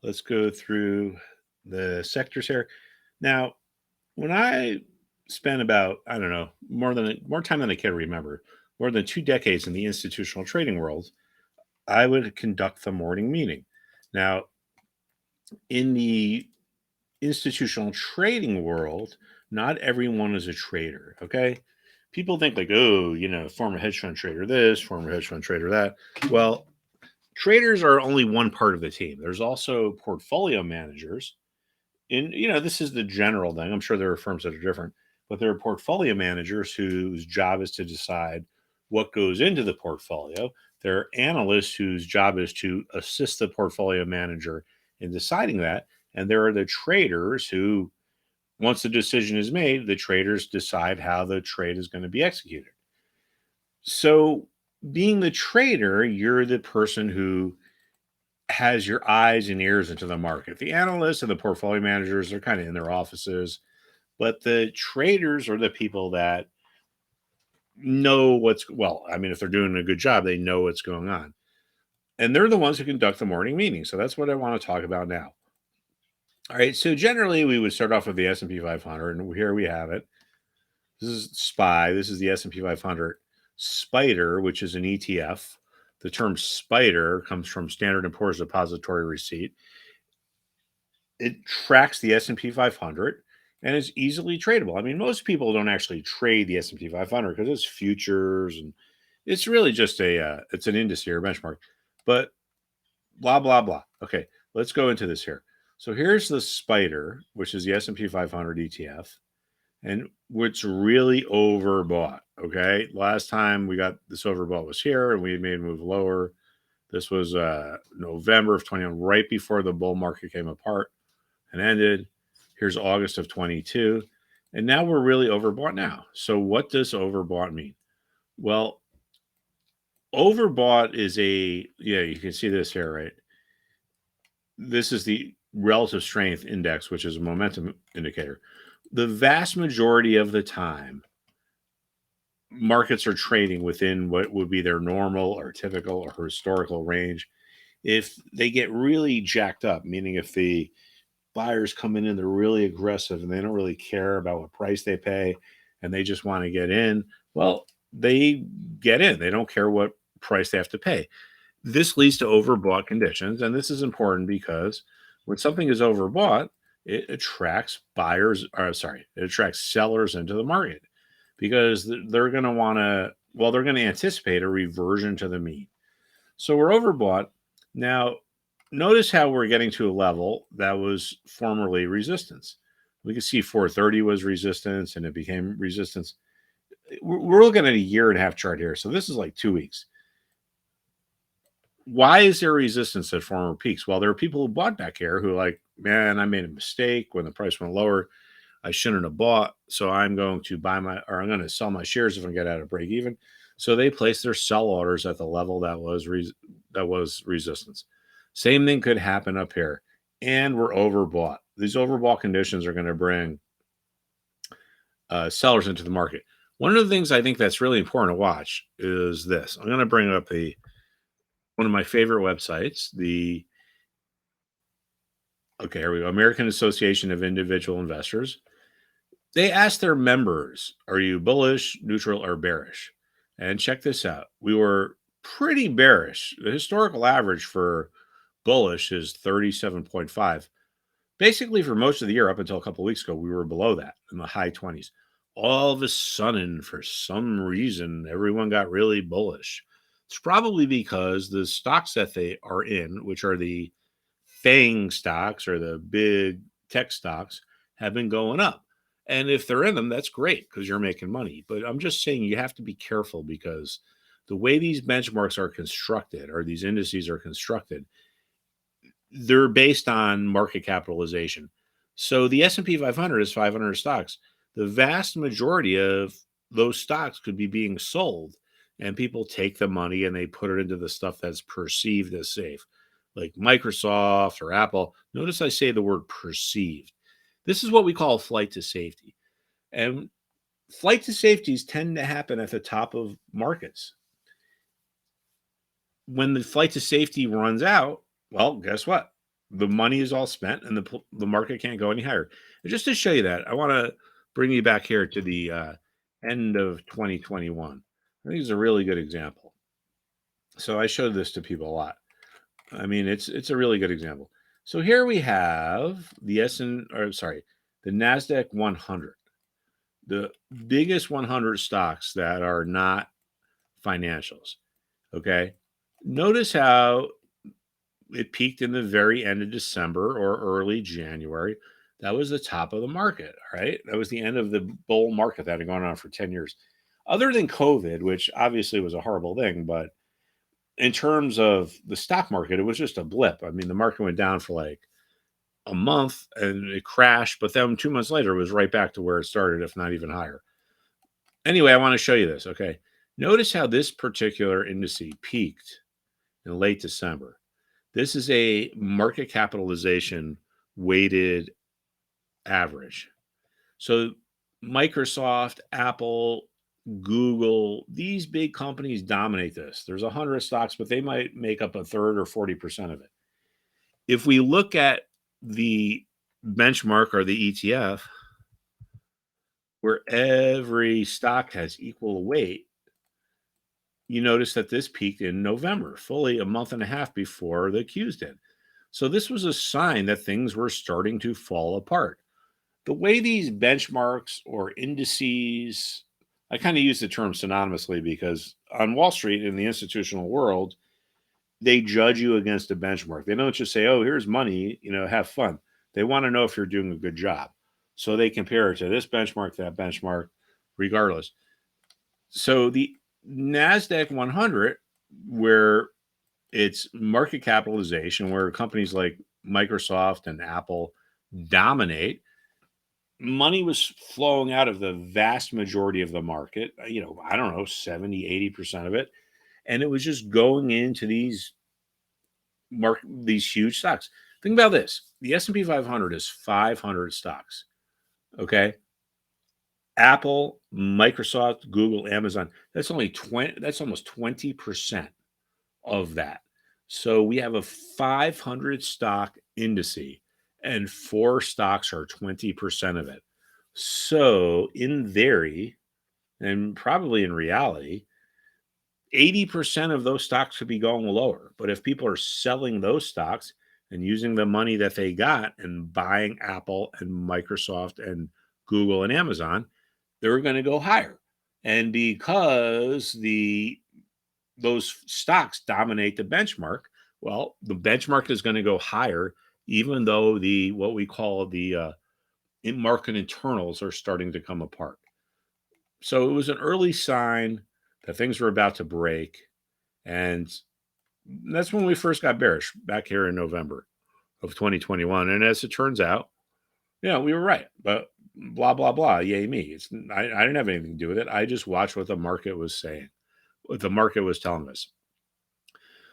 let's go through the sectors here. Now, when I spent about, I don't know, more time than I can remember, more than 2 decades in the institutional trading world, I would conduct the morning meeting. Now, in the institutional trading world, not everyone is a trader. Okay. People think like, oh, former hedge fund trader this, former hedge fund trader that. Well, traders are only one part of the team. There's also portfolio managers. And, this is the general thing. I'm sure there are firms that are different, but there are portfolio managers whose job is to decide what goes into the portfolio. There are analysts whose job is to assist the portfolio manager in deciding that. And there are the traders who, once the decision is made, the traders decide how the trade is going to be executed. So, being the trader, you're the person who has your eyes and ears into the market. The analysts and the portfolio managers are kind of in their offices, but the traders are the people that know I mean, if they're doing a good job, they know what's going on. And they're the ones who conduct the morning meeting. So that's what I want to talk about now. All right. So generally, we would start off with the S&P 500, and here we have it. This is SPY. This is the S&P 500 Spider, which is an ETF. The term Spider comes from Standard & Poor's Depository Receipt. It tracks the S&P 500 and is easily tradable. I mean, most people don't actually trade the S&P 500 because it's futures and it's really just it's an indice or benchmark. But blah blah blah. Okay, let's go into this here. So here's the Spider, which is the S&P 500 ETF, and which really overbought. Okay, last time we got this overbought was here, and we made a move lower. This was November of 21, right before the bull market came apart and ended. Here's August of 22. And now we're really overbought now. So what does overbought mean? Well, overbought is you can see this here, right? This is the relative strength index, which is a momentum indicator. The vast majority of the time, markets are trading within what would be their normal or typical or historical range. If they get really jacked up, meaning if the buyers come in and they're really aggressive and they don't really care about what price they pay and they just want to get in, well, they get in. They don't care what price they have to pay. This leads to overbought conditions. And this is important because when something is overbought, it attracts it attracts sellers into the market because they're going to they're going to anticipate a reversion to the mean. So we're overbought. Now, notice how we're getting to a level that was formerly resistance. We can see 430 was resistance and it became resistance. We're looking at a 1.5 year chart here. So this is like 2 weeks. Why is there resistance at former peaks? Well, there are people who bought back here who are like, man, I made a mistake when the price went lower. I shouldn't have bought. So I'm going to I'm going to sell my shares if I get out of break even. So they place their sell orders at the level that was resistance. Same thing could happen up here. And we're overbought. These overbought conditions are going to bring sellers into the market. One of the things I think that's really important to watch is this. I'm going to bring up one of my favorite websites, here we go, American Association of Individual Investors. They asked their members, are you bullish, neutral, or bearish? And check this out. We were pretty bearish. The historical average for bullish is 37.5. Basically, for most of the year, up until a couple of weeks ago, we were below that in the high 20s. All of a sudden, for some reason, everyone got really bullish. It's probably because the stocks that they are in, which are the FANG stocks or the big tech stocks, have been going up. And if they're in them, that's great because you're making money. But I'm just saying you have to be careful because the way these benchmarks are constructed or these indices are constructed, they're based on market capitalization. So the S&P 500 is 500 stocks. The vast majority of those stocks could be being sold, and people take the money and they put it into the stuff that's perceived as safe, like Microsoft or Apple. Notice I say the word perceived. This is what we call flight to safety. And flight to safeties tend to happen at the top of markets. When the flight to safety runs out, well, guess what? The money is all spent, and the market can't go any higher. And just to show you that, I want to bring you back here to the end of 2021. I think it's a really good example. So I showed this to people a lot. I mean, it's a really good example. So here we have the the Nasdaq 100, the biggest 100 stocks that are not financials. Okay, notice how it peaked in the very end of December or early January. That was the top of the market, right? That was the end of the bull market that had gone on for 10 years. Other than COVID, which obviously was a horrible thing, but in terms of the stock market, it was just a blip. I mean, the market went down for like a month and it crashed, but then 2 months later, it was right back to where it started, if not even higher. Anyway, I want to show you this. Okay. Notice how this particular indice peaked in late December. This is a market capitalization weighted average. So Microsoft, Apple, Google, these big companies dominate this. There's 100 stocks, but they might make up a third or 40% of it. If we look at the benchmark or the ETF, where every stock has equal weight, you notice that this peaked in November, fully a month and a half before the Qs did. So this was a sign that things were starting to fall apart. The way these benchmarks or indices, I kind of use the term synonymously because on Wall Street in the institutional world, they judge you against a benchmark. They don't just say, "Oh, here's money, have fun." They want to know if you're doing a good job. So they compare it to this benchmark, that benchmark, regardless. So the Nasdaq 100, where it's market capitalization, where companies like Microsoft and Apple dominate, money was flowing out of the vast majority of the market, I don't know, 70, 80% of it. And it was just going into these huge stocks. Think about this. The S&P 500 is 500 stocks. Okay. Apple, Microsoft, Google, Amazon. That's only 20, that's almost 20% of that. So we have a 500 stock indice and four stocks are 20% of it. So in theory, and probably in reality, 80% of those stocks could be going lower. But if people are selling those stocks and using the money that they got and buying Apple and Microsoft and Google and Amazon, they're going to go higher. And because those stocks dominate the benchmark, well, the benchmark is going to go higher, even though the what we call the market internals are starting to come apart. So it was an early sign that things were about to break. And that's when we first got bearish back here in November of 2021. And as it turns out, we were right. But blah, blah, blah. Yay me. I didn't have anything to do with it. I just watched what the market was saying, what the market was telling us.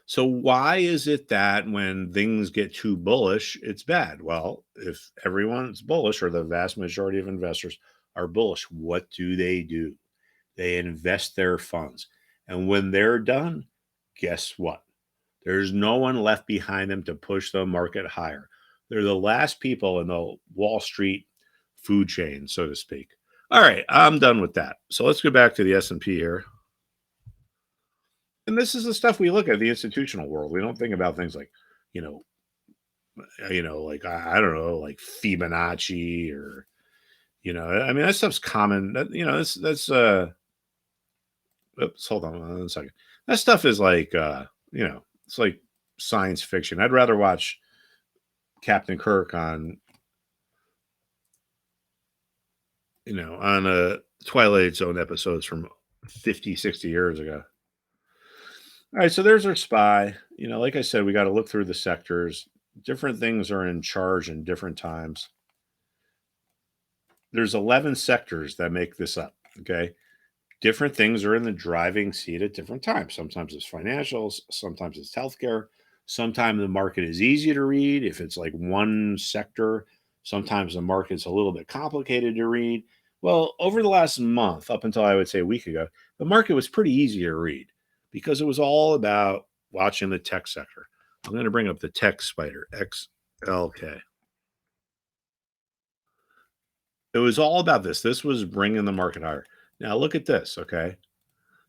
So why is it that when things get too bullish, it's bad? Well, if everyone's bullish or the vast majority of investors are bullish, what do? They invest their funds. And when they're done, guess what? There's no one left behind them to push the market higher. They're the last people in the Wall Street food chain, so to speak. All right, I'm done with that. So let's go back to the S&P here. And this is the stuff we look at the institutional world. We don't think about things like, you know, like I don't know, like Fibonacci or, I mean that stuff's common. That's oops, hold on 1 second. That stuff is like it's like science fiction. I'd rather watch Captain Kirk on on a Twilight Zone episodes from 50, 60 years ago. All right, so there's our SPY. Like I said, we got to look through the sectors. Different things are in charge in different times. There's 11 sectors that make this up. Okay. Different things are in the driving seat at different times. Sometimes it's financials, sometimes it's healthcare. Sometimes the market is easy to read if it's like one sector. Sometimes the market's a little bit complicated to read. Well, over the last month, up until I would say a week ago, the market was pretty easy to read because it was all about watching the tech sector. I'm going to bring up the tech spider, Okay. It was all about this. This was bringing the market higher. Now look at this, okay?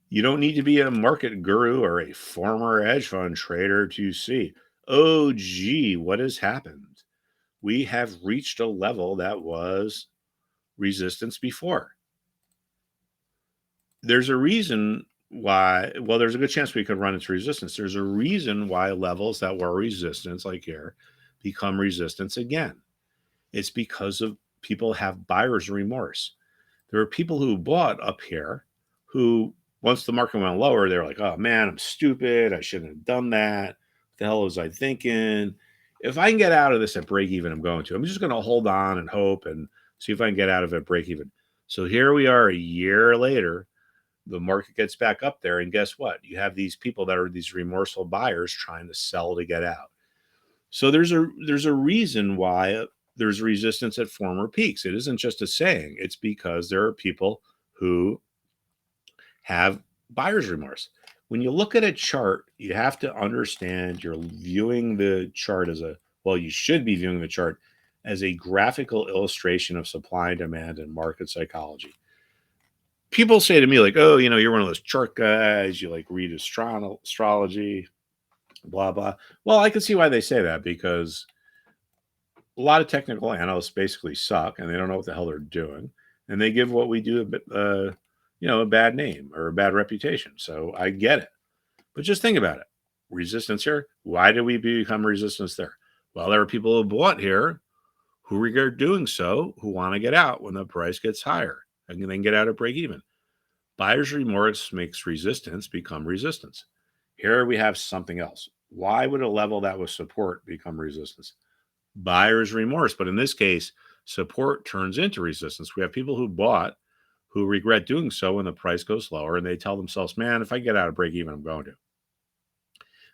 You don't need to be a market guru or a former hedge fund trader to see, oh, gee, what has happened? We have reached a level that was resistance before. There's a reason why, well, there's a good chance we could run into resistance. There's a reason why levels that were resistance, like here, become resistance again. It's because of people have buyer's remorse. There are people who bought up here who, once the market went lower, they're like, oh man, I'm stupid. I shouldn't have done that. What the hell was I thinking? If I can get out of this at break even, I'm going to. I'm just going to hold on and hope and see if I can get out of it break even. So here we are a year later. The market gets back up there. And guess what? You have these people that are these remorseful buyers trying to sell to get out. So there's a reason why there's resistance at former peaks. It isn't just a saying. It's because there are people who have buyer's remorse. When you look at a chart, you have to understand you're viewing the chart as a, well, you should be viewing the chart as a graphical illustration of supply and demand and market psychology. People say to me like, "Oh, you're one of those chart guys. You like read astrology, blah blah." Well, I can see why they say that because a lot of technical analysts basically suck and they don't know what the hell they're doing, and they give what we do a bit, a bad name or a bad reputation. So I get it, but just think about it. Resistance here. Why did we become resistance there? Well, there are people who bought here who regret doing so, who want to get out when the price gets higher and then get out at break even. Buyer's remorse makes resistance become resistance. Here we have something else. Why would a level that was support become resistance? Buyer's remorse. But in this case, support turns into resistance. We have people who bought who regret doing so when the price goes lower and they tell themselves, man, if I get out of break even, I'm going to.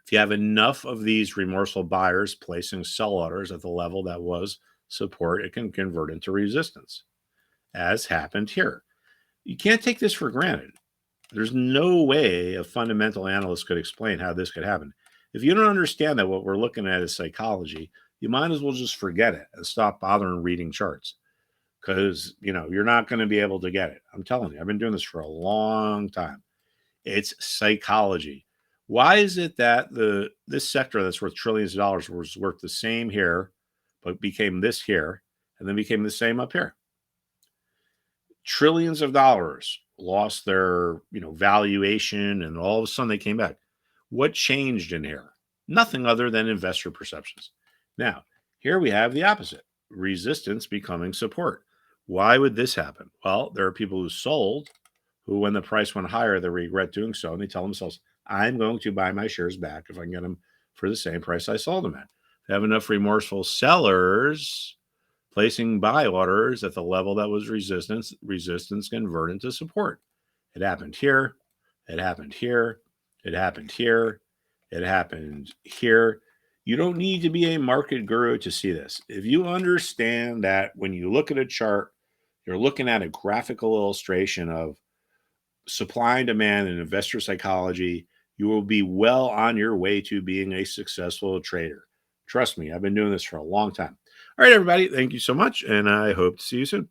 If you have enough of these remorseful buyers placing sell orders at the level that was support, it can convert into resistance, as happened here. You can't take this for granted. There's no way a fundamental analyst could explain how this could happen. If you don't understand that what we're looking at is psychology, you might as well just forget it and stop bothering reading charts because you're not going to be able to get it. I'm telling you, I've been doing this for a long time. It's psychology. Why is it that this sector that's worth trillions of dollars was worth the same here, but became this here, and then became the same up here? Trillions of dollars lost their valuation, and all of a sudden they came back. What changed in here? Nothing other than investor perceptions. Now here we have the opposite, resistance becoming support. Why would this happen? Well, there are people who sold who, when the price went higher, they regret doing so, and they tell themselves, I'm going to buy my shares back if I can get them for the same price I sold them at. They have enough remorseful sellers placing buy orders at the level that was resistance converted to support. It happened here. It happened here. It happened here. It happened here. You don't need to be a market guru to see this. If you understand that when you look at a chart, you're looking at a graphical illustration of supply and demand and investor psychology, you will be well on your way to being a successful trader. Trust me, I've been doing this for a long time. All right, everybody, thank you so much, and I hope to see you soon.